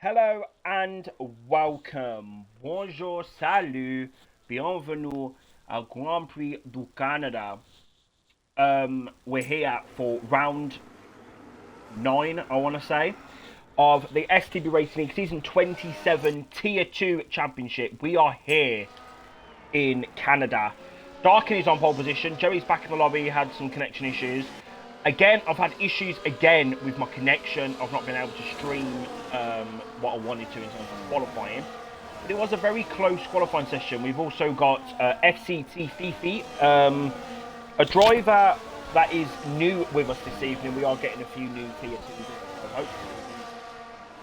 Hello and welcome. Bonjour, salut, bienvenue au Grand Prix du Canada. We're here for round 9, I want to say, of the STB Racing League Season 27 Tier 2 Championship. We are here in Canada. Darkin is on pole position. Joey's back in the lobby, had some connection issues. Again, I've had issues again with my connection. I've not been able to stream what I wanted to in terms of qualifying. But it was a very close qualifying session. We've also got FCT Fifi, a driver that is new with us this evening. We are getting a few new Tier 2s. So hopefully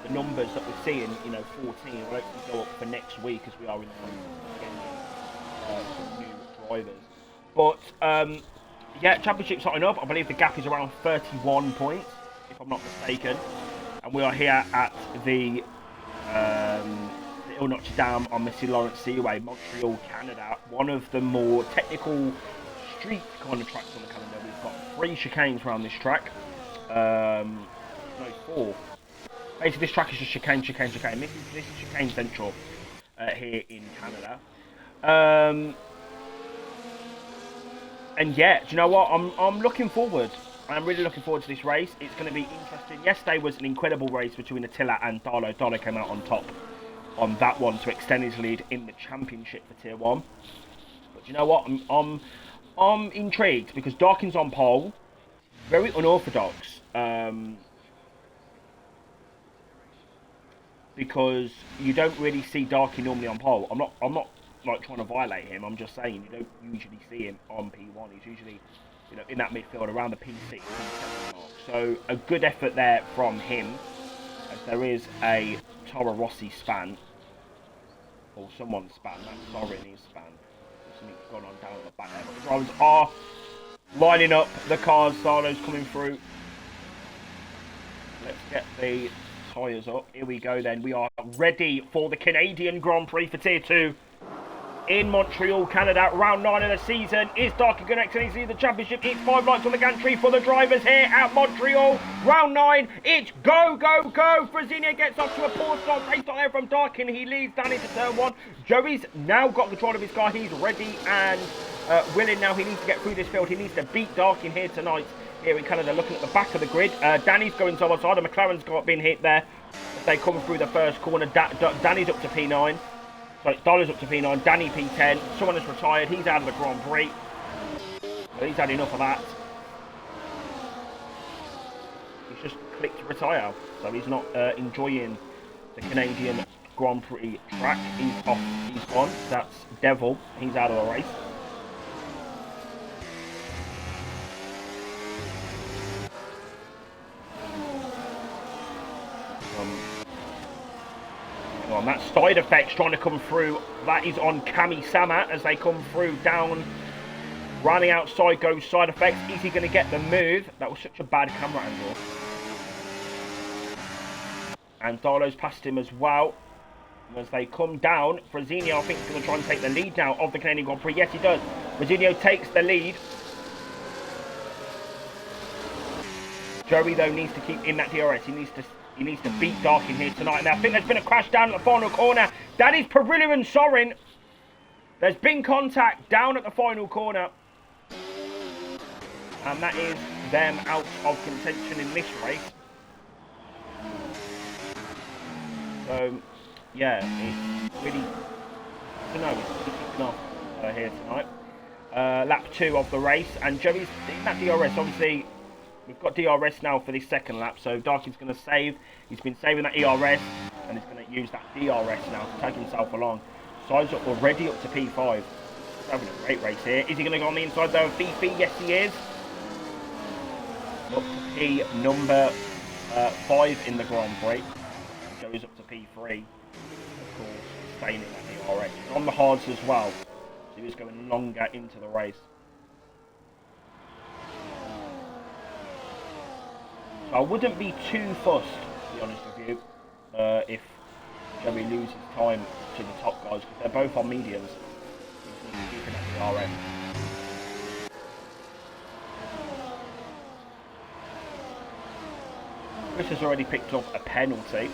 the numbers that we're seeing, 14, will hopefully go up for next week as we are in the process of getting some new drivers. But yeah, championship starting up. I believe the gap is around 31 points, if I'm not mistaken. And we are here at the Ile Notre Dame on the St. Lawrence Seaway, Montreal, Canada. One of the more technical street kind of tracks on the calendar. We've got 3 chicanes around this track. No, 4. Basically, this track is just chicane. This is chicane central here in Canada. And yeah, do you know what? I'm looking forward. I'm really looking forward to this race. It's going to be interesting. Yesterday was an incredible race between Attila and Darlo. Darlo came out on top on that one to extend his lead in the championship for Tier 1. But you know what? I'm intrigued because Darkin's on pole. Very unorthodox. Because you don't really see Darkin normally on pole. I'm not like trying to violate him. I'm just saying you don't usually see him on P1. He's usually, in that midfield around the P6, P7 mark. So a good effort there from him, as there is a Toro Rossi span, or someone's span. That's Sorin's span. Something's gone on down at the back there. But the drivers are lining up the cars. Sarlo's coming through. Let's get the tyres up. Here we go then. We are ready for the Canadian Grand Prix for Tier 2. In Montreal, Canada, round 9 of the season. Is Darkin going to extend the championship? It's 5 lights on the gantry for the drivers here at Montreal. Round 9, it's go, go, go. Frazinia gets off to a poor start. Great start there from Darkin. He leads down into turn 1. Joey's now got control of his car. He's ready and willing now. He needs to get through this field. He needs to beat Darkin here tonight. Here in Canada, looking at the back of the grid. Danny's going to one side. The McLaren's been hit there. They come through the first corner. Danny's up to P9. So Darlo's up to P9, Danny P10, someone has retired, he's out of the Grand Prix. But he's had enough of that. He's just clicked retire, so he's not enjoying the Canadian Grand Prix track. He's off, he's gone. That's Devil, he's out of the race. On that side effects trying to come through. That is on Kami Sama as they come through down. Running outside goes side effects. Is he going to get the move? That was such a bad camera angle. And Darlo's past him as well. As they come down, Frazinho I think is going to try and take the lead now of the Canadian Grand Prix. Yes, he does. Frazinho takes the lead. Joey though needs to keep in that DRS. He needs to beat Darkin here tonight. Now, I think there's been a crash down at the final corner. That is Perillo and Sorin. There's been contact down at the final corner. And that is them out of contention in this race. So, yeah, it's really, I don't know, it's really kicking off here tonight. Lap 2 of the race. And Joey's in that DRS, obviously. We've got DRS now for this second lap, so Darkin's going to save. He's been saving that ERS, and he's going to use that DRS now to take himself along. Sides up already up to P5. He's having a great race here. Is he going to go on the inside though of Fifi? Yes, he is. Up to P number 5 in the Grand Prix. Goes up to P3. Of course, staying in that DRS. He's on the hards as well, so he was going longer into the race. I wouldn't be too fussed, to be honest with you, if Joey loses time to the top guys, because they're both on mediums. He's keeping at the RM. Chris has already picked up a penalty.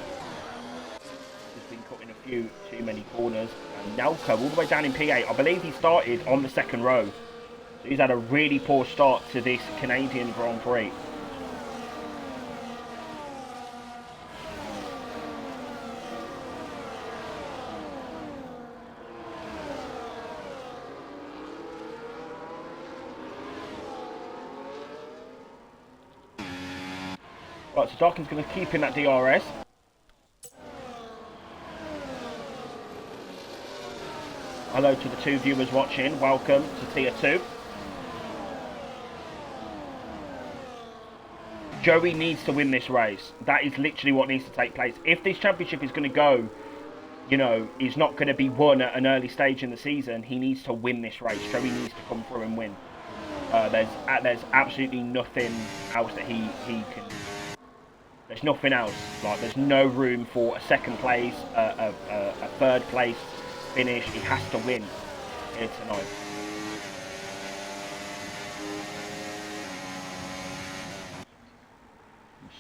few too many corners. And Nelko all the way down in P8. I believe he started on the second row. So he's had a really poor start to this Canadian Grand Prix. Right, so Darkin's going to keep in that DRS. Hello to the 2 viewers watching. Welcome to Tier 2. Joey needs to win this race. That is literally what needs to take place. If this championship is going to go, you know, is not going to be won at an early stage in the season, he needs to win this race. Joey needs to come through and win. There's absolutely nothing else that he can. There's nothing else. Like, there's no room for a second place, a third place finish. He has to win here tonight.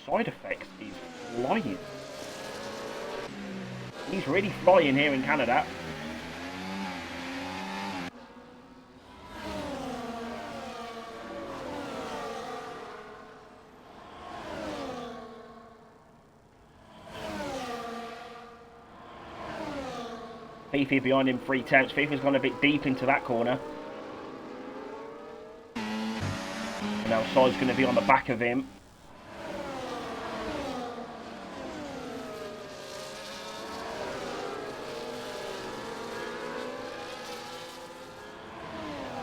Side effects is flying. He's really flying here in Canada. Fifi behind him 3/10. Fifi's gone a bit deep into that corner. And now Side's going to be on the back of him.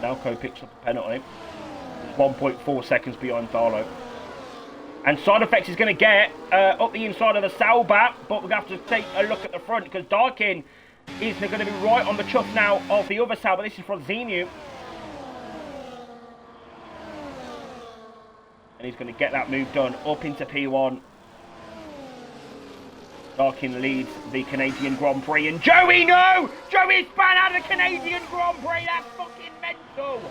Nalco picks up a penalty. 1.4 seconds behind Darlow. And Side Effects is going to get up the inside of the Sauber, but we're going to have to take a look at the front because Darkin is going to be right on the chuff now of the other Sauber. This is from Xenu. And he's going to get that move done up into P1. Darkin leads the Canadian Grand Prix. And Joey, no! Joey's spun out of the Canadian Grand Prix. That's fucking mental.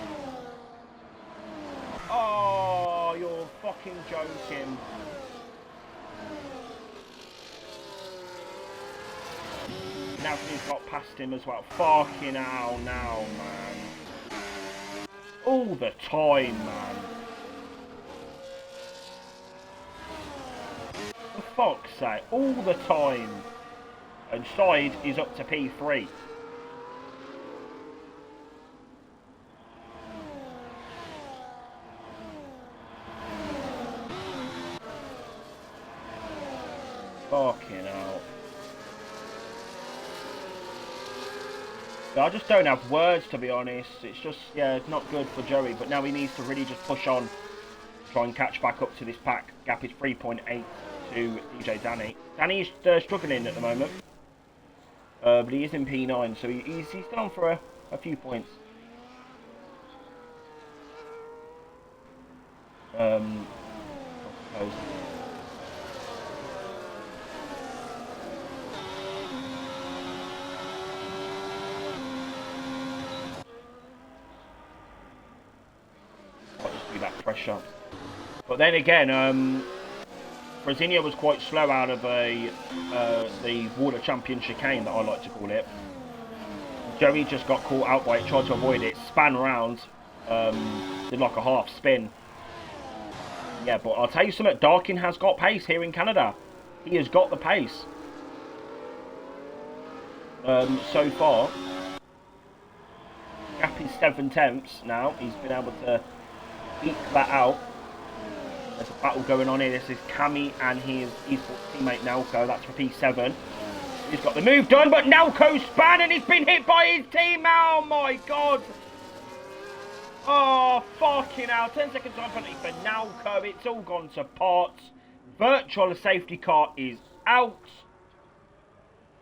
Oh, you're fucking joking. Now he's got past him as well. Fucking hell now, man. All the time, man. For fuck's sake, all the time. And Side is up to P3. Fucking hell. I just don't have words, to be honest. It's just, yeah, it's not good for Joey. But now he needs to really just push on. Try and catch back up to this pack. Gap is 3.8 to DJ Danny. Danny's struggling at the moment. But he is in P9, so he's still on for a few points. I suppose. That pressure. But then again, Brasilia was quite slow out of the Water Champion chicane that I like to call it. Joey just got caught out by it, tried to avoid it, span round, did like a half spin. Yeah, but I'll tell you something, Darkin has got pace here in Canada. He has got the pace. So far, gap is 7/10 now. He's been able to eke that out. There's a battle going on here. This is Cami and his esports teammate Nalco. That's for P7. He's got the move done, but Nalco span and he's been hit by his team. Oh my god. Oh, fucking hell. 10 seconds on penalty for Nalco. It's all gone to pot. Virtual safety car is out.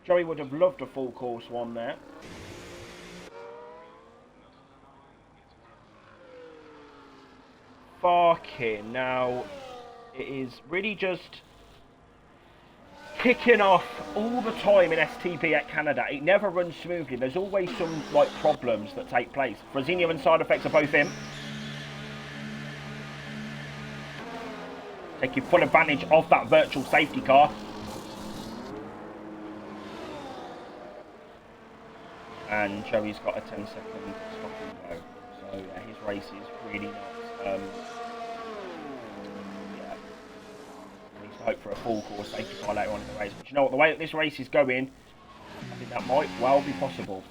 Joey would have loved a full course one there. Fucking now, it is really just kicking off all the time in STB at Canada. It never runs smoothly. There's always some like problems that take place. Brasinho and Side Effects are both in. Taking full advantage of that virtual safety car. and Joey's got a 10-second stop and go. So yeah, his race is really not. Yeah, he needs to hope for a full course safety car later on in the race. But you know what? The way that this race is going, I think that might well be possible.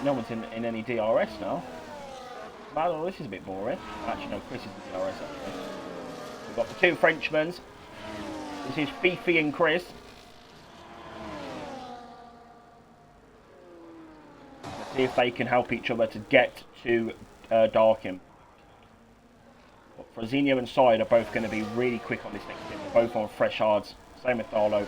No one's in any DRS now. Well, this is a bit boring. Actually, no, Chris is in DRS. Actually, we've got the two Frenchmen. This is Fifi and Chris. Let's see if they can help each other to get to Darkin. Frazinho and Side are both going to be really quick on this next bit. They're both on fresh hards. Same with Tharlo.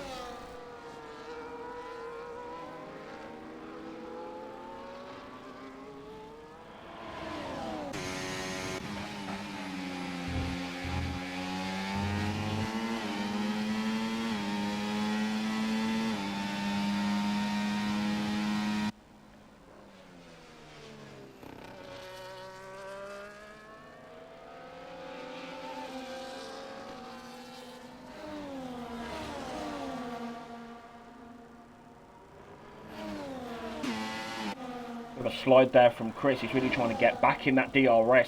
A slide there from Chris. He's really trying to get back in that DRS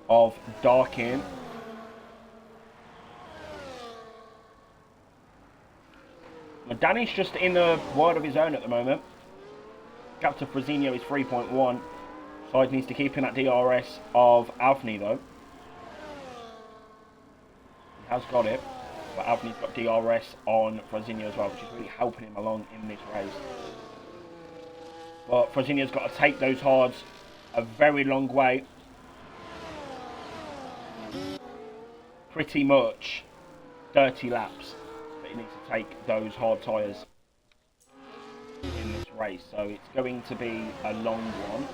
of Darkin. Now, Danny's just in a world of his own at the moment. Gap to Frazinho is 3.1. Side needs to keep in that DRS of Avni though. He has got it, but Avni's got DRS on Frazinho as well, which is really helping him along in this race. But Frazinho's got to take those hards a very long way. Pretty much 30 laps that he needs to take those hard tyres in this race. So it's going to be a long one.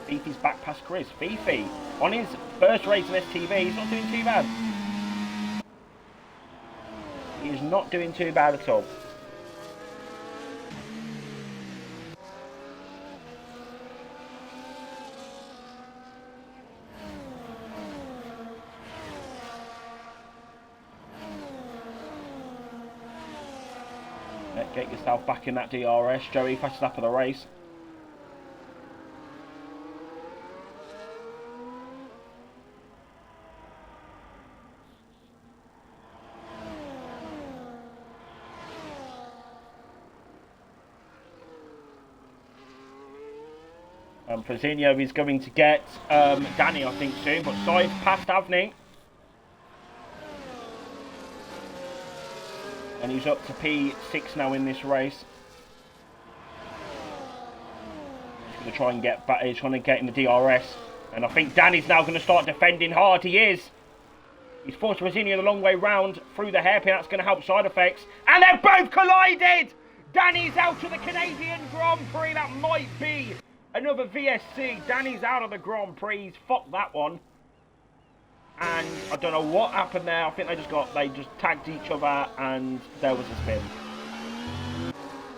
Fifi's back past Chris. Fifi, on his first race in STB, he's not doing too bad. He is not doing too bad at all. Get yourself back in that DRS, Joey. Fast lap of the race. Frazinho is going to get Danny, I think, soon, but Side past Avni. And he's up to P6 now in this race. He's going to try and get back. He's trying to get in the DRS. And I think Danny's now going to start defending hard. He is. He's forced Frazinho the long way round through the hairpin. That's going to help Side Effects. And they've both collided! Danny's out of the Canadian Grand Prix. That might be another VSC. Danny's out of the Grand Prix. Fuck that one. And I don't know what happened there. I think they just tagged each other and there was a spin.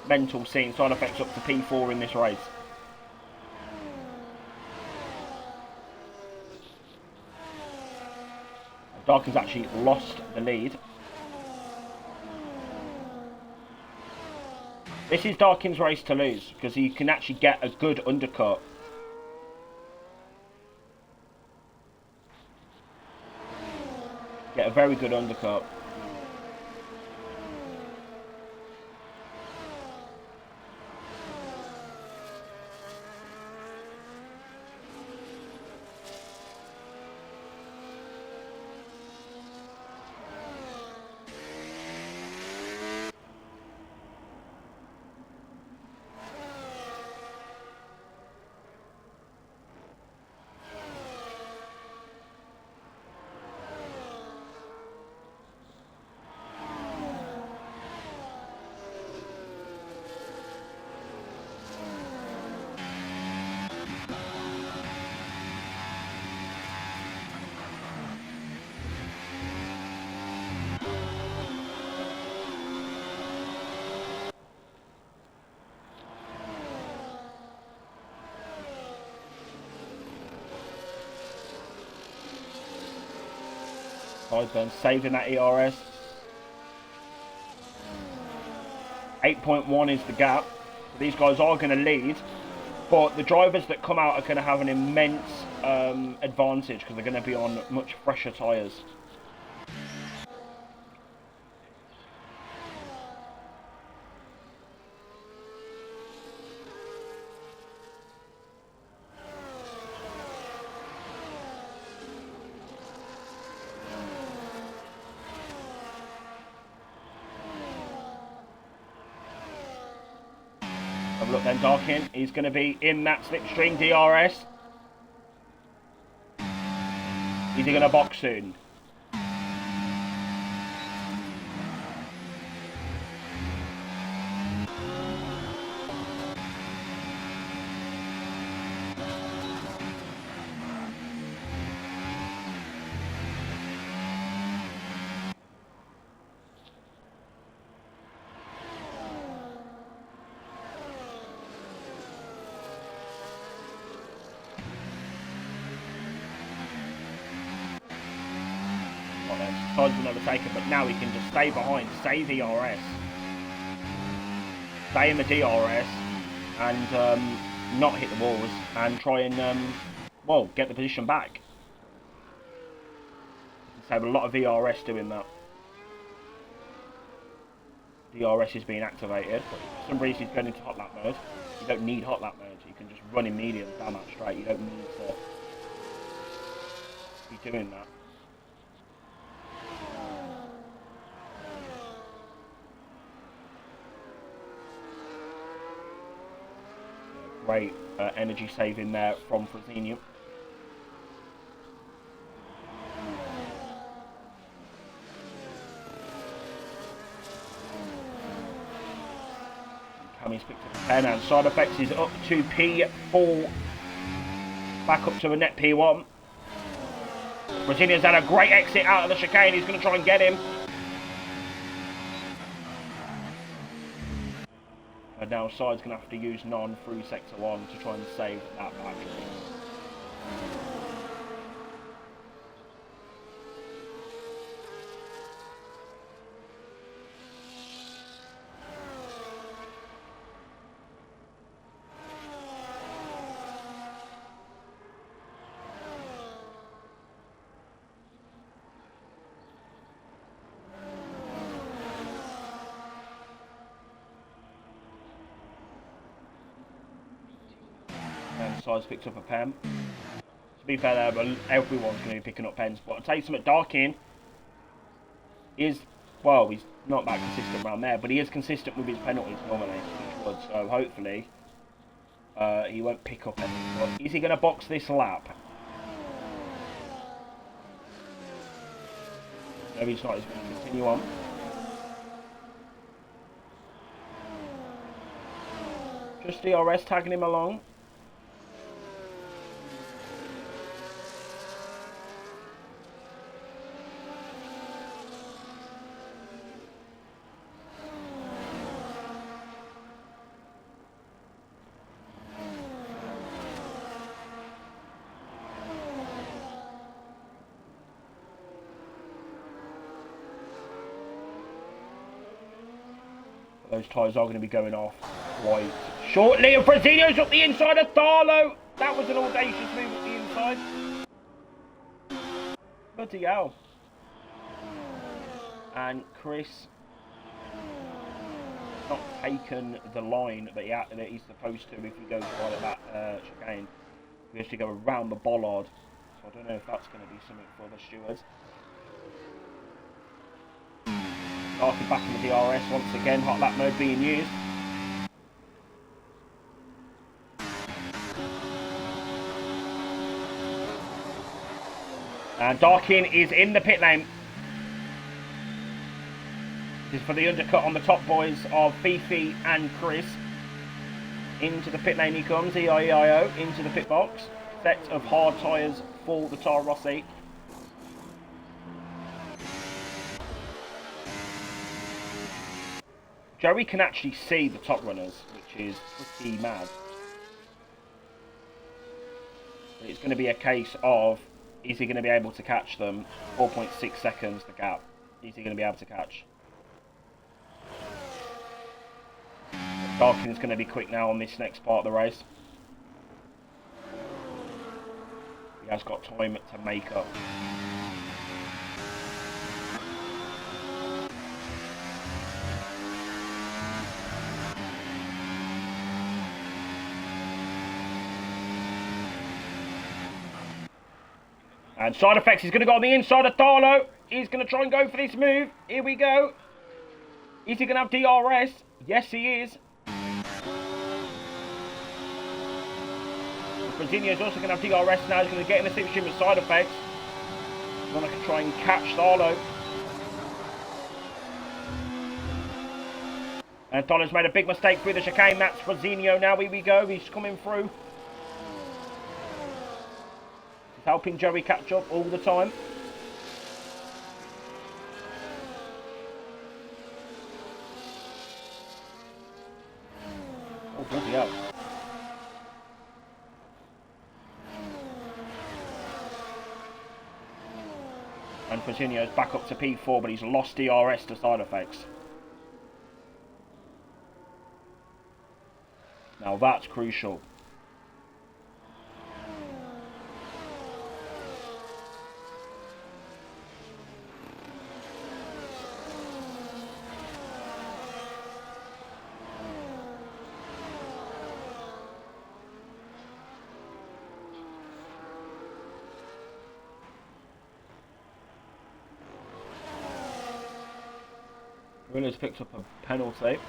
Mental scene. Side Effects up to P4 in this race. Darkin's actually lost the lead. This is Darkin's race to lose because he can actually get a good undercut. Get a very good undercut. Sideburn saving that ERS. 8.1 is the gap. So these guys are going to lead, but the drivers that come out are going to have an immense advantage because they're going to be on much fresher tyres. Have a look then, Darkin. He's going to be in that slipstream DRS. Is he going to box soon? Sides will never take it, but now he can just stay behind, save ERS, stay in the DRS, and not hit the walls, and try and, well, get the position back. Save a lot of ERS doing that. DRS is being activated, but for some reason he's going into hot lap mode. You don't need hot lap mode, you can just run in medium down that straight. You don't need to be doing that. Great energy saving there from Fresenius. Cammy's picked up a 10 and side effects is up to P4. Back up to a net P1. Fresenius had a great exit out of the chicane. He's going to try and get him. And now Side's going to have to use none through sector 1 to try and save that battery. Side's picked up a pen. To be fair there, but everyone's going to be picking up pens. But I'll tell you something, Darkin is, well, he's not that consistent around there, but he is consistent with his penalties normally, so hopefully he won't pick up anything. But is he going to box this lap? No, he's not. He's going to continue on. Just DRS tagging him along. Those tyres are going to be going off quite shortly. And Fresenius up the inside of Tharlo. That was an audacious move up the inside. Bloody hell. And Chris not taken the line that he's supposed to if he goes right at that chicane. He has to go around the bollard. So I don't know if that's going to be something for the stewards. Darkin back in the DRS once again, hot lap mode being used. And Darkin is in the pit lane. This is for the undercut on the top boys of Fifi and Chris. Into the pit lane he comes, E-I-E-I-O, into the pit box. Set of hard tyres for the Toro Rosso. Joey can actually see the top runners, which is pretty mad. But it's going to be a case of Is he going to be able to catch them? 4.6 seconds, the gap. Is he going to be able to catch? Darkin's going to be quick now on this next part of the race. He has got time to make up. And side effects, he's going to go on the inside of Tharlo. He's going to try and go for this move. Here we go. Is he going to have DRS? Yes, he is. Brazilio's also going to have DRS now. He's going to get in the slipstream with side effects. He's going to try and catch Tharlo. And Tharlo's made a big mistake through the chicane. That's Brazilio now. Here we go. He's coming through. Helping Joey catch up all the time. Oh, bloody hell. And Coutinho's back up to P4, but he's lost DRS to side effects. Now that's crucial. Willer's picked up a penalty.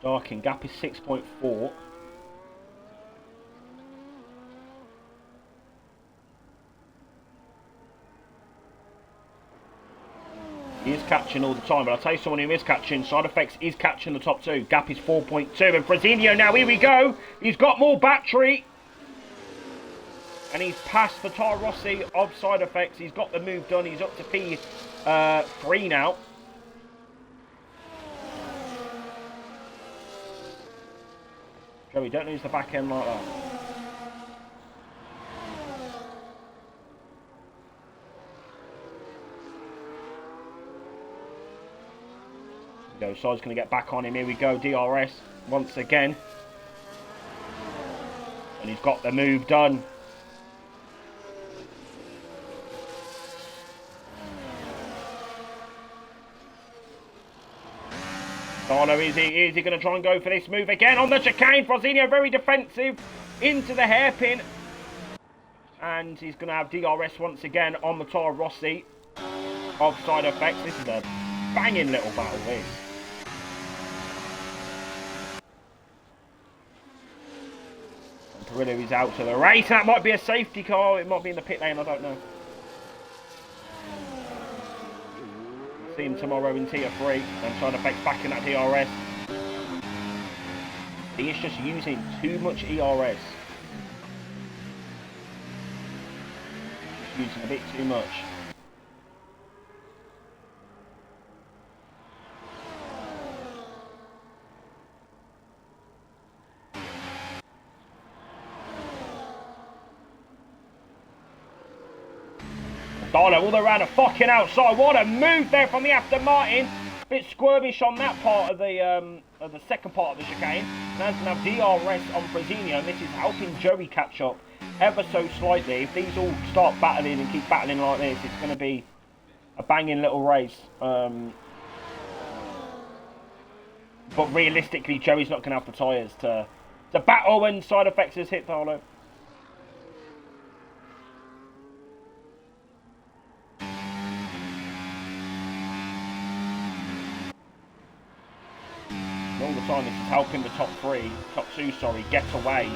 Darkin, gap is 6.4. He is catching all the time, but I'll tell you someone who is catching. Side effects is catching the top two. Gap is 4.2. And Brazilio now, here we go. He's got more battery. And he's passed the Toro Rossi of side effects. He's got the move done. He's up to P3 now. Joey, don't lose the back end like that. Go, Side's going to get back on him. Here we go, DRS once again. And he's got the move done. Tharlo, is he going to try and go for this move again on the chicane? Frosinho very defensive into the hairpin. And he's going to have DRS once again on the Toro Rossi of side effects. This is a banging little battle, this. And Perillo is out to the race. That might be a safety car. It might be in the pit lane, I don't know. See him tomorrow in Tier 3 and side effects back in that DRS. He is just using too much ERS. Just using a bit too much. Tharlo all the way around the fucking outside. What a move there from the Aston Martin. Bit squirmish on that part of the second part of the chicane. Now he's going to have DRS on Brazilio, and this is helping Joey catch up ever so slightly. If these all start battling and keep battling like this, it's going to be a banging little race. But realistically, Joey's not going to have the tyres to battle when side effects has hit Tharlo. All the time this is helping the top two, get away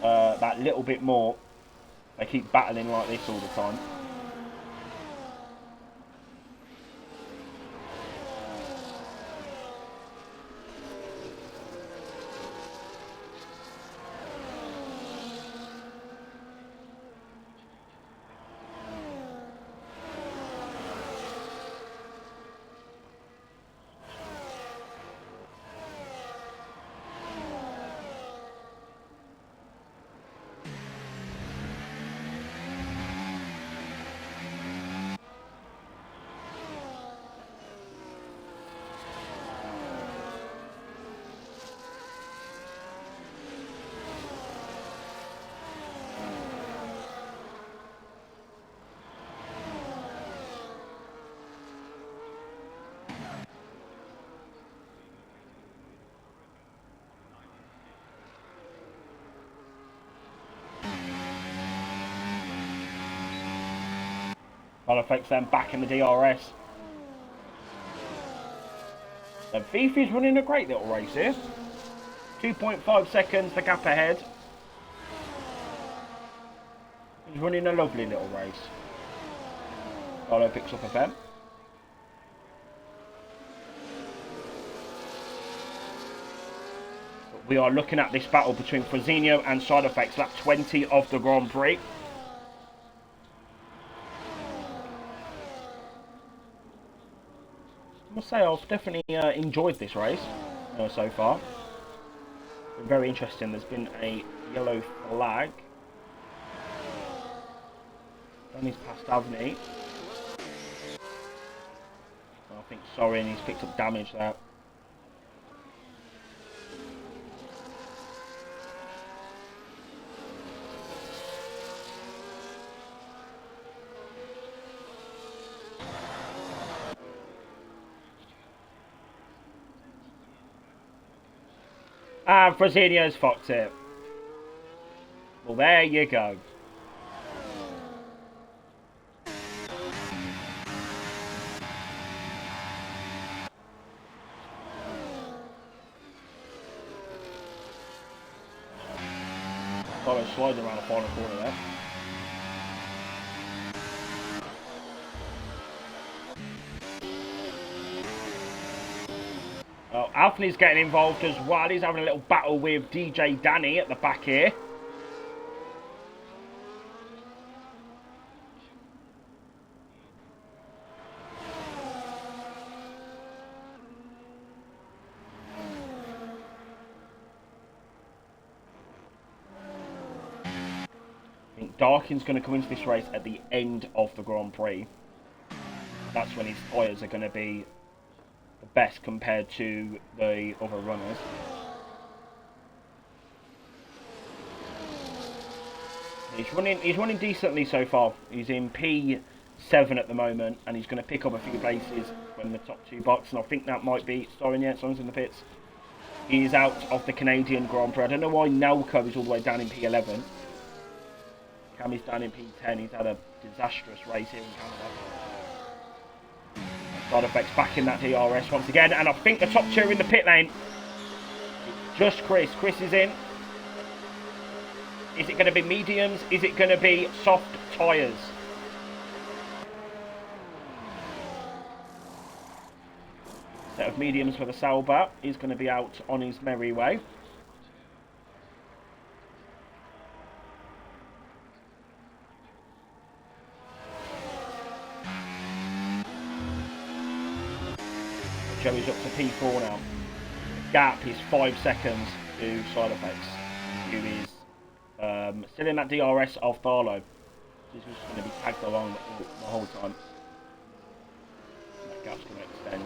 that little bit more. They keep battling like this all the time. Side effects then back in the DRS. And Fifi's running a great little race here. 2.5 seconds, the gap ahead. He's running a lovely little race. Carlo picks up a pen. We are looking at this battle between Fresnillo and Side Effects, lap 20 of the Grand Prix. I must say I've definitely enjoyed this race so far. Been very interesting. There's been a yellow flag. Danny's passed Avni. I think Sorin, he's picked up damage there. And Fresnillo's fucked it. Well, there you go. Solo sliding around the final corner there. Well, Alfney's getting involved as well. He's having a little battle with DJ Danny at the back here. I think Darkin's going to come into this race at the end of the Grand Prix. That's when his tyres are going to be the best compared to the other runners. He's running decently so far. He's in P7 at the moment, and he's going to pick up a few places when the top two box, and I think that might be Sorin. Yeah, Sorin's in the pits. He is out of the Canadian Grand Prix. I don't know why Nelco is all the way down in P11. Cammy's down in P10. He's had a disastrous race here in Canada. Side Effects back in that DRS once again, and I think the top two are in the pit lane. Just Chris. Chris is in. Is it going to be mediums? Is it going to be soft tyres? Set of mediums for the Sauber. He's going to be out on his merry way. Joey's up to P4 now. The gap is 5 seconds to Side Effects, who is still in that DRS of Tharlo. He's just going to be tagged along the whole time. That gap's going to extend.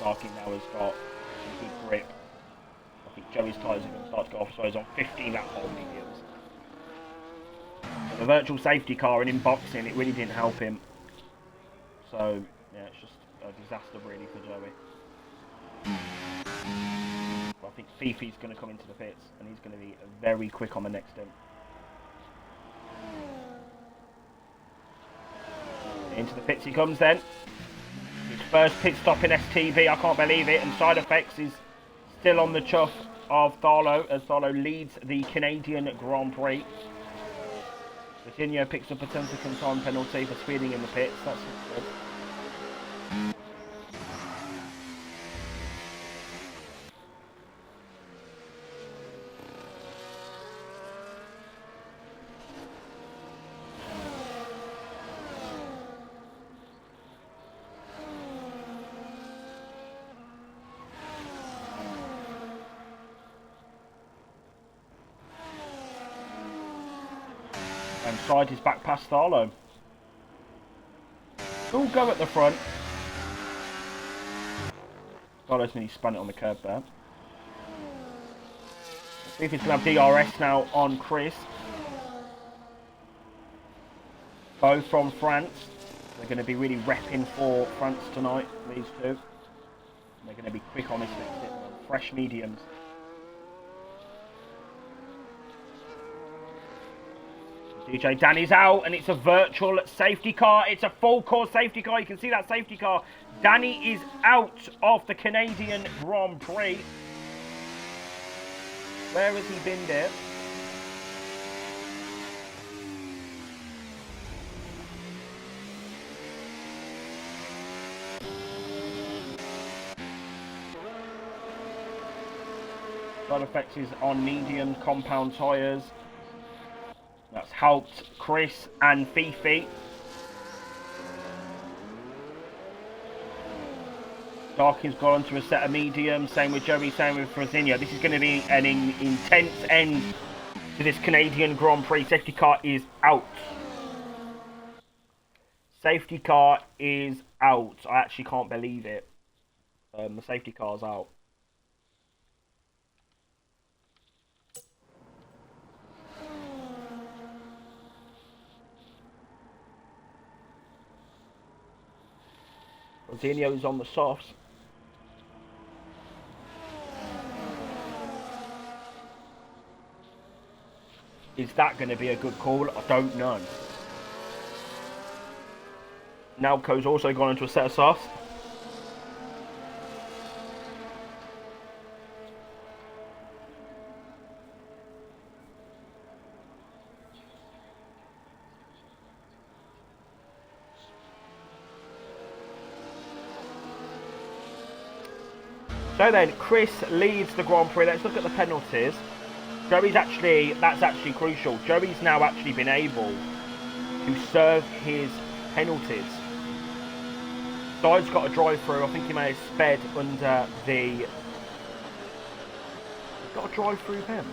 Darking now has got some good grip. I think Joey's tyres are going to start to go off, so he's on 15 lap hole mediums. So the virtual safety car and in boxing, it really didn't help him. So yeah, it's just a disaster really for Joey. But I think Fifi's going to come into the pits, and he's going to be very quick on the next stint. Into the pits he comes then. His first pit stop in STB, I can't believe it, and Side Effects is still on the chuff of Tharlo as Tharlo leads the Canadian Grand Prix. Virginia picks up a 10-second time penalty for speeding in the pits. That's good. And Side is back past Tharlo. All go at the front. Tharlo's nearly spun it on the curb there. See if he's going to have DRS now on Chris. Both from France. They're going to be really repping for France tonight, these two. And they're going to be quick on this next hit. Fresh mediums. DJ Danny's out, and it's a virtual safety car. It's a full course safety car. You can see that safety car. Danny is out of the Canadian Grand Prix. Where has he been there? Side effects is on medium compound tyres. That's helped Chris and Fifi. Darkin's gone to a set of medium. Same with Joey, same with Frazinho. This is going to be an intense end to this Canadian Grand Prix. Safety car is out. Safety car is out. I actually can't believe it. The safety car's out. Frazinho's on the softs. Is that going to be a good call? I don't know. Nalco's also gone into a set of softs. So then, Chris leads the Grand Prix. Let's look at the penalties. Joey's that's actually crucial. Joey's now actually been able to serve his penalties. Side's got a drive through. I think he may have sped under the... He's got a drive through him.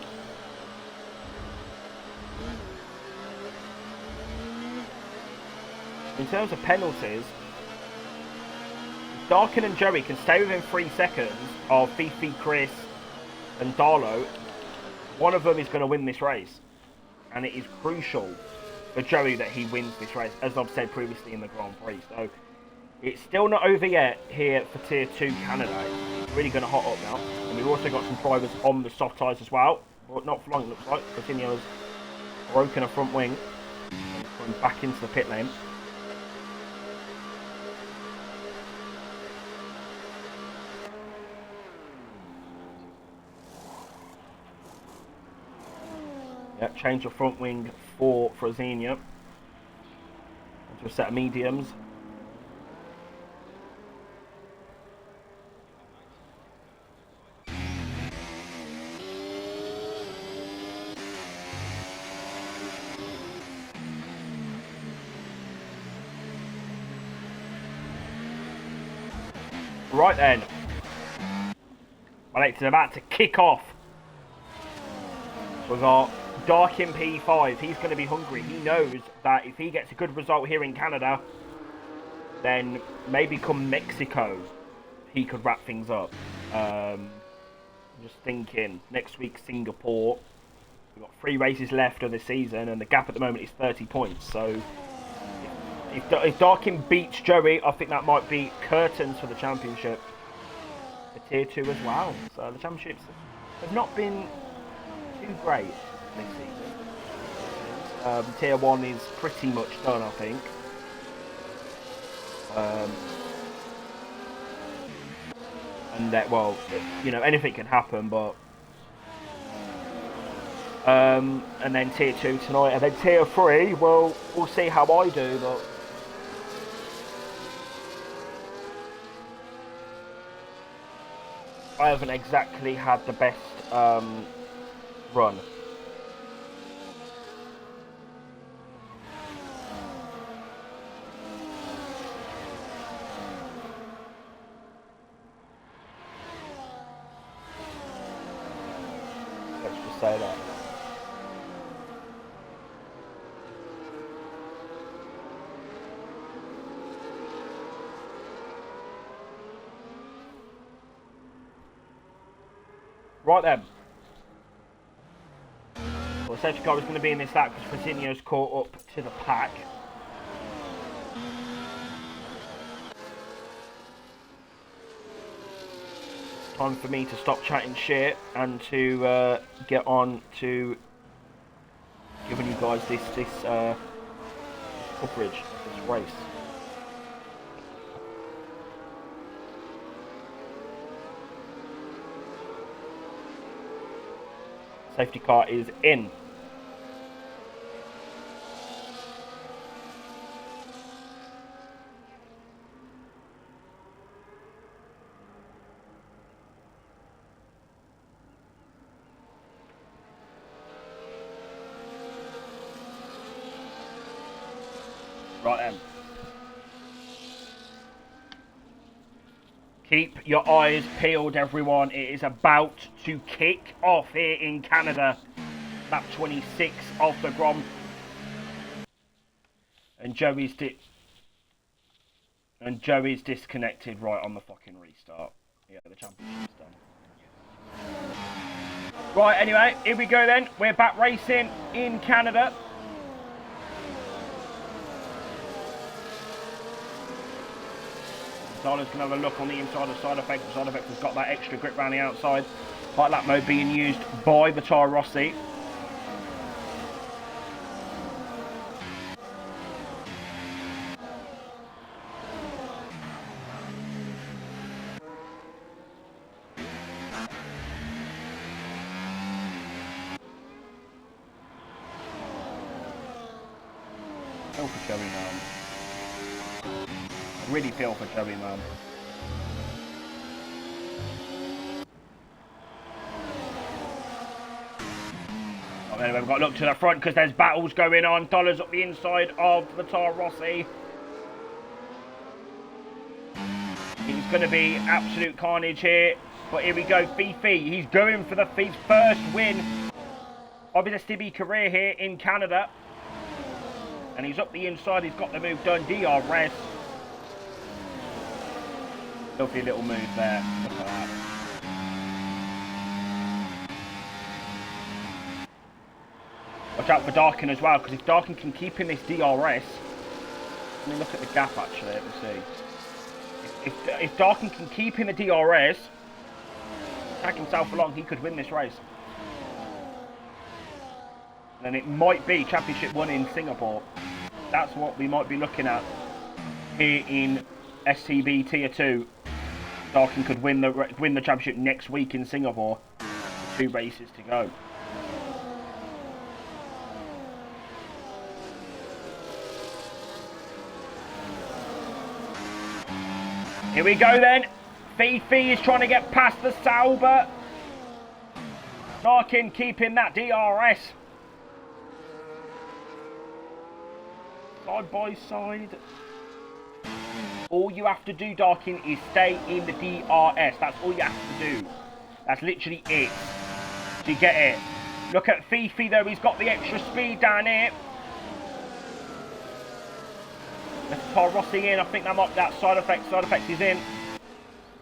In terms of penalties, Darkin and Joey can stay within 3 seconds of Fifi, Chris and Darlow. One of them is going to win this race. And it is crucial for Joey that he wins this race, as I've said previously in the Grand Prix. So, it's still not over yet here for Tier 2 Canada. It's really going to hot up now. And we've also got some drivers on the soft tyres as well. But not for long, it looks like. Coutinho's broken a front wing. And going back into the pit lane. Yep, change the front wing for Frazinho. Into a set of mediums. Right then. Well, it's about to kick off. We've got Darkin P5. He's going to be hungry. He knows that if he gets a good result here in Canada, then maybe come Mexico, he could wrap things up. Just thinking, next week Singapore. We've got 3 races left of the season, and the gap at the moment is 30 points. So if Darkin beats Joey, I think that might be curtains for the championship. For Tier 2 as well. So the championships have not been too great this season. Tier 1 is pretty much done, I think. And that, well, you know, anything can happen, but and then Tier 2 tonight, and then Tier 3, well, we'll see how I do, but I haven't exactly had the best run. Let's just say that. Right then. Well, the safety car is going to be in this lap because Frazinho's caught up to the pack. Time for me to stop chatting shit and to get on to giving you guys this coverage, this race. Safety car is in. Right then. Keep your eyes peeled, everyone. It is about to kick off here in Canada. Lap 26 of the Grand. And Joey's disconnected right on the fucking restart. Yeah, the championship's done. Right, anyway, here we go then. We're back racing in Canada. Tyler's going to have a look on the inside of Side Effects. The Side Effects has got that extra grip around the outside. High lap mode being used by the Toro Rossi. Feel for Joey, man. I really feel for Joey, man. Oh, anyway, we've got to look to the front because there's battles going on. Dollars up the inside of the Toro Rossi. It's going to be absolute carnage here. But here we go, Fifi. He's going for the first win of his STB career here in Canada. And he's up the inside. He's got the move done. DRS. Lovely little move there. Look at that. Watch out for Darkin as well, because if Darkin can keep in this DRS, let me look at the gap actually. Let me see. If Darkin can keep in the DRS, tag himself along, he could win this race. And it might be Championship 1 in Singapore. That's what we might be looking at here in STB Tier 2. Darkin could win the championship next week in Singapore. 2 races to go. Here we go then. Fifi is trying to get past the Sauber. Darkin keeping that DRS. Side by side. All you have to do, Darkin, is stay in the DRS. That's all you have to do. That's literally it. Do you get it? Look at Fifi though, he's got the extra speed down here. Let's Toro Rossi in. I think that side effect is in.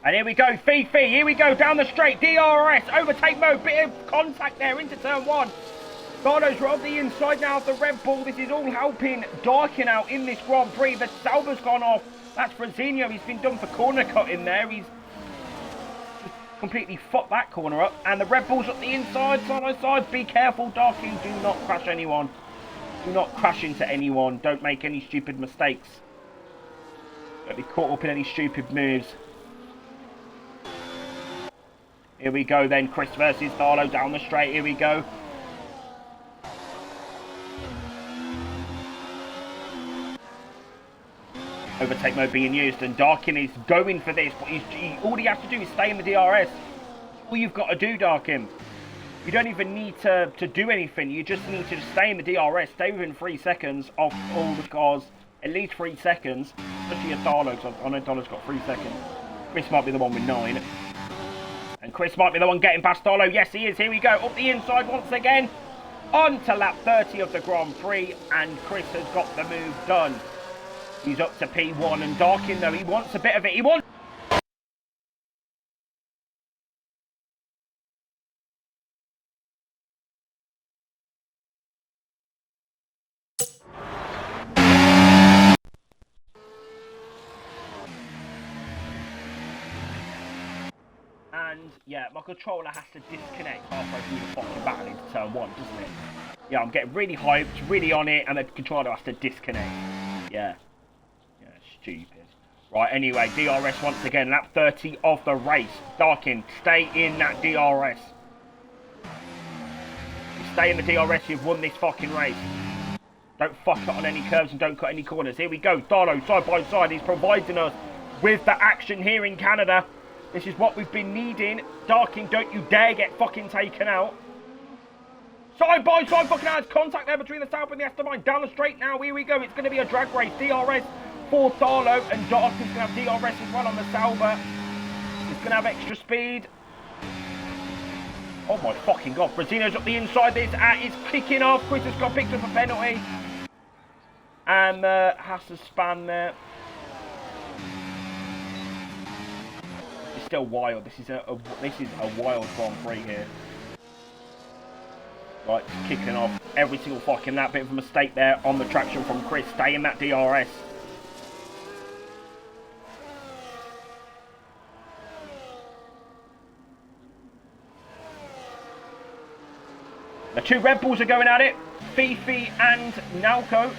And here we go, Fifi. Here we go down the straight. DRS, overtake mode, bit of contact there into turn 1. Barlo's right on the inside now of the Red Bull. This is all helping Darkin out in this Grand Prix. The Sauber's gone off. That's Frazinho. He's been done for corner cut in there. He's just completely fucked that corner up. And the Red Bull's up the inside, side by side. Be careful, Darkin. Do not crash anyone. Do not crash into anyone. Don't make any stupid mistakes. Don't be caught up in any stupid moves. Here we go then. Chris versus Darlow down the straight. Here we go. Overtake mode being used, and Darkin is going for this, but all he has to do is stay in the DRS. All you've got to do, Darkin. You don't even need to do anything. You just need to stay in the DRS, stay within 3 seconds of all the cars, at least 3 seconds, especially a Darlow, because I know Darlow's got 3 seconds. Chris might be the one with 9. And Chris might be the one getting past Darlow. Yes, he is. Here we go. Up the inside once again. On to lap 30 of the Grand Prix, and Chris has got the move done. He's up to P1, and Darkin, though, he wants a bit of it. He wants... And, yeah, my controller has to disconnect halfway through the fucking battle into turn 1, doesn't it? Yeah, I'm getting really hyped, really on it, and the controller has to disconnect. Yeah. Yeah, stupid. Right, anyway, DRS once again, lap 30 of the race. Darkin, stay in that DRS. You stay in the DRS, you've won this fucking race. Don't fuck it on any curves and don't cut any corners. Here we go, Darlow, side by side, he's providing us with the action here in Canada. This is what we've been needing. Darkin, don't you dare get fucking taken out. Side by side, fucking out. Contact there between the Sauber and the STB. Down the straight now, here we go. It's going to be a drag race. DRS for Darlow, and Darkin's going to have DRS as well on the Sauber. He's going to have extra speed. Oh my fucking god. Brazino's up the inside. This is kicking off. Chris has got picked up a penalty. And has to span there. It's still wild. This is a wild Grand Prix here. Right, kicking off every single fucking lap. Bit of a mistake there on the traction from Chris. Stay in that DRS. The two Red Bulls are going at it. Fifi and Nalco.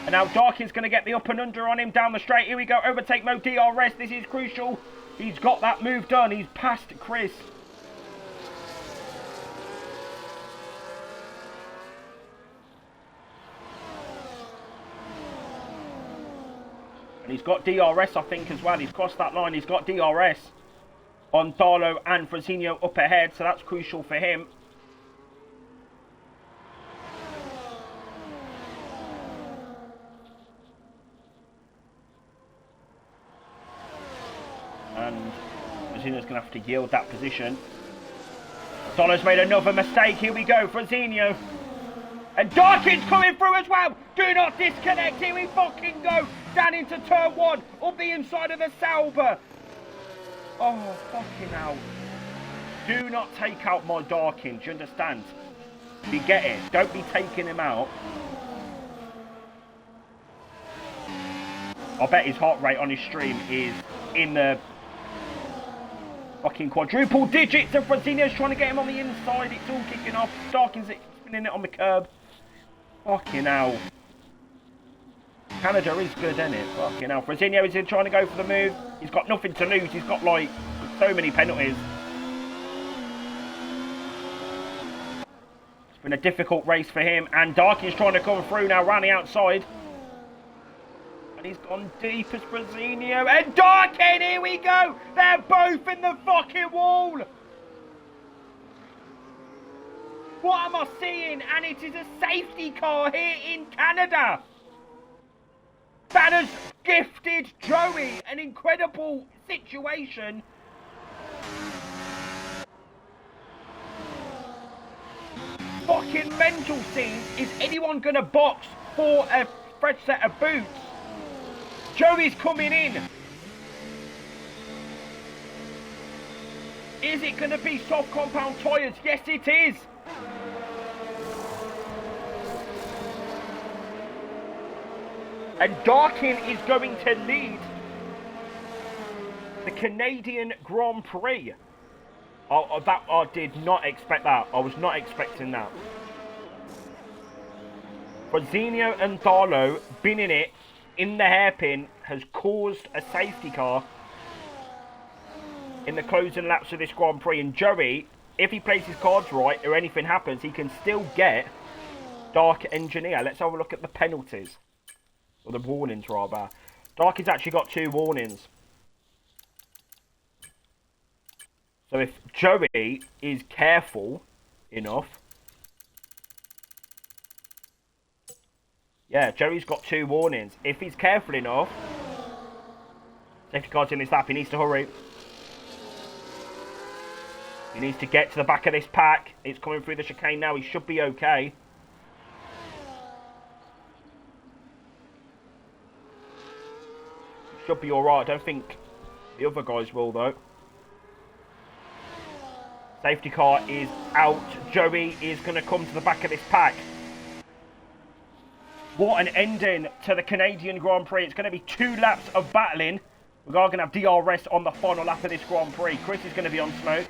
And now Darkin's going to get the up and under on him down the straight. Here we go. Overtake mode DRS. This is crucial. He's got that move done. He's passed Chris. And he's got DRS, I think, as well. He's crossed that line. He's got DRS on Darlow and Frazinho up ahead. So that's crucial for him. And Frazinho's going to have to yield that position. Darlow's made another mistake. Here we go, Frazinho. And Darkin's coming through as well. Do not disconnect. Here we fucking go. Down into turn 1. Up the inside of the Sauber. Oh, fucking hell. Do not take out my Darkin. Do you understand? You get it? Don't be taking him out. I bet his heart rate on his stream is in the fucking quadruple digits. And Frazinho's trying to get him on the inside. It's all kicking off. Darkin's spinning it on the curb. Fucking hell. Canada is good, isn't it? Fucking hell. Frazinho is in trying to go for the move. He's got nothing to lose. He's got, like, so many penalties. It's been a difficult race for him. And Darkin's trying to come through now round the outside. And he's gone deep as Frazinho. And Darkin, here we go. They're both in the fucking wall. What am I seeing? And it is a safety car here in Canada. That has gifted Joey an incredible situation. Fucking mental scene. Is anyone going to box for a fresh set of boots? Joey's coming in. Is it going to be soft compound tyres? Yes, it is. And Darkin is going to lead the Canadian Grand Prix. I did not expect that. I was not expecting that. Frazinho and Darlow binning it in the hairpin has caused a safety car in the closing laps of this Grand Prix. And Joey, if he plays his cards right or anything happens, he can still get Dark Engineer. Let's have a look at the penalties. Or the warnings, rather. Darky's actually got 2 warnings. So if Joey is careful enough... Yeah, Joey's got 2 warnings. If he's careful enough... Safety car's in his lap, he needs to hurry. He needs to get to the back of this pack. It's coming through the chicane now, he should be okay. Should be alright. I don't think the other guys will, though. Safety car is out. Joey is going to come to the back of this pack. What an ending to the Canadian Grand Prix. It's going to be 2 laps of battling. We are going to have DRS on the final lap of this Grand Prix. Chris is going to be on smoke.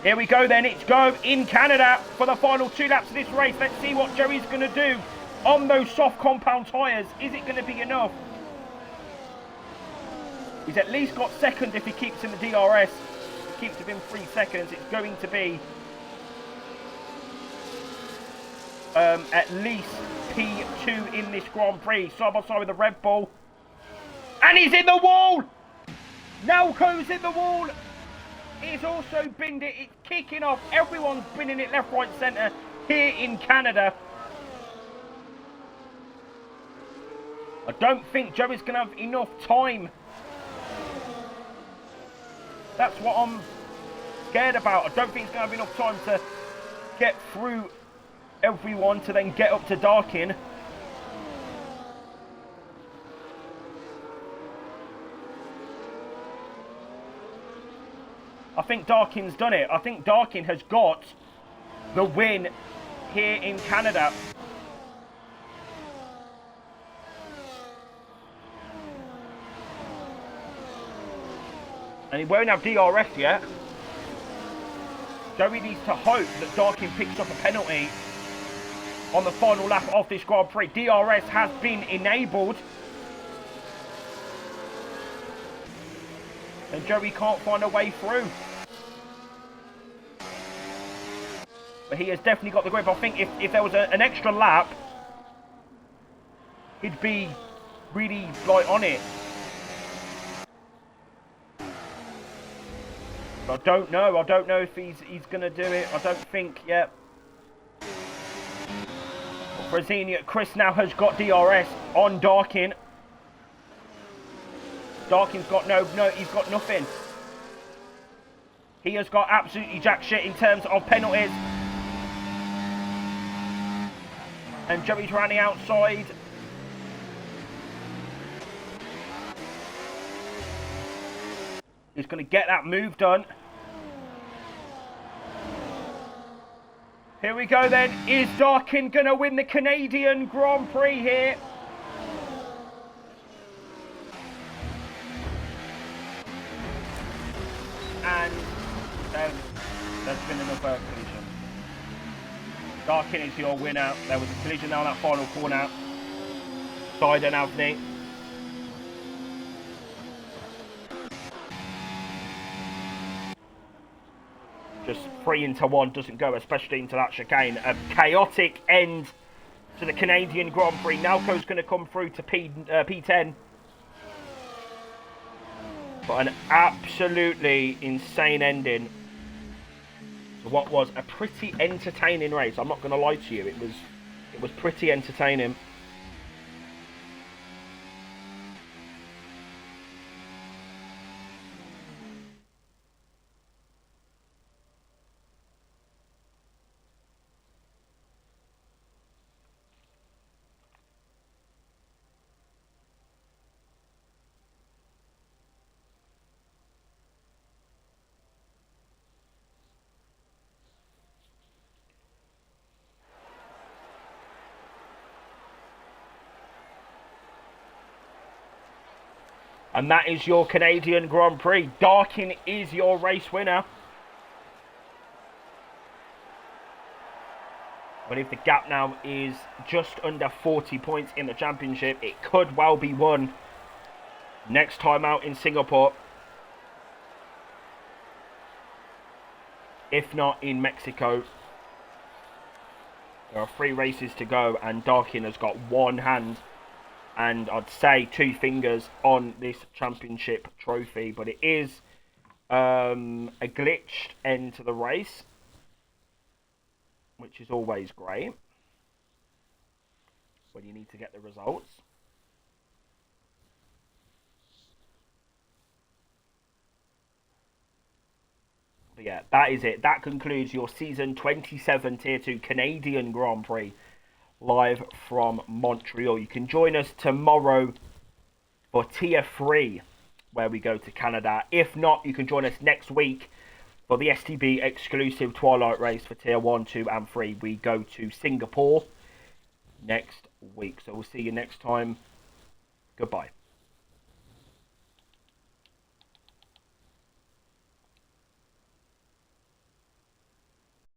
Here we go then. It's go in Canada for the final 2 laps of this race. Let's see what Joey's going to do on those soft compound tyres. Is it going to be enough? He's at least got second if he keeps in the DRS. If he keeps within 3 seconds, it's going to be at least P2 in this Grand Prix. Side by side with the Red Bull. And he's in the wall! Nalco's in the wall! It's also binned it. It's kicking off. Everyone's binning it left, right, centre here in Canada. I don't think Joey's going to have enough time. That's what I'm scared about. I don't think he's going to have enough time to get through everyone to then get up to Darkin. I think Darkin's done it. I think Darkin has got the win here in Canada. And he won't have DRS yet. Joey needs to hope that Darkin picks up a penalty on the final lap of this Grand Prix. DRS has been enabled. And Joey can't find a way through. But he has definitely got the grip. I think if there was an extra lap, he'd be really like on it. I don't know. I don't know if he's going to do it. I don't think yet. Brazilian Chris now has got DRS on Darkin. Darkin's got he's got nothing. He has got absolutely jack shit in terms of penalties. And Joey's running outside. He's going to get that move done. Here we go then. Is Darkin going to win the Canadian Grand Prix here? And there's been another collision. Darkin is your winner. There was a collision down that final corner. Side and Avni. Just 3 into 1 doesn't go, especially into that chicane. A chaotic end to the Canadian Grand Prix. Nalco's going to come through to P10. But an absolutely insane ending to what was a pretty entertaining race. I'm not going to lie to you. It was pretty entertaining. And that is your Canadian Grand Prix. Darkin is your race winner. But if the gap now is just under 40 points in the championship, it could well be won next time out in Singapore. If not in Mexico. There are 3 races to go and Darkin has got 1 hand and I'd say 2 fingers on this championship trophy. But it is a glitched end to the race, which is always great when you need to get the results. But yeah, that is it. That concludes your Season 27 Tier 2 Canadian Grand Prix live from Montreal. You can join us tomorrow for Tier 3, where we go to Canada. If not, you can join us next week for the STB exclusive Twilight race for Tier 1, 2 and 3. We go to Singapore next week. So we'll see you next time Goodbye.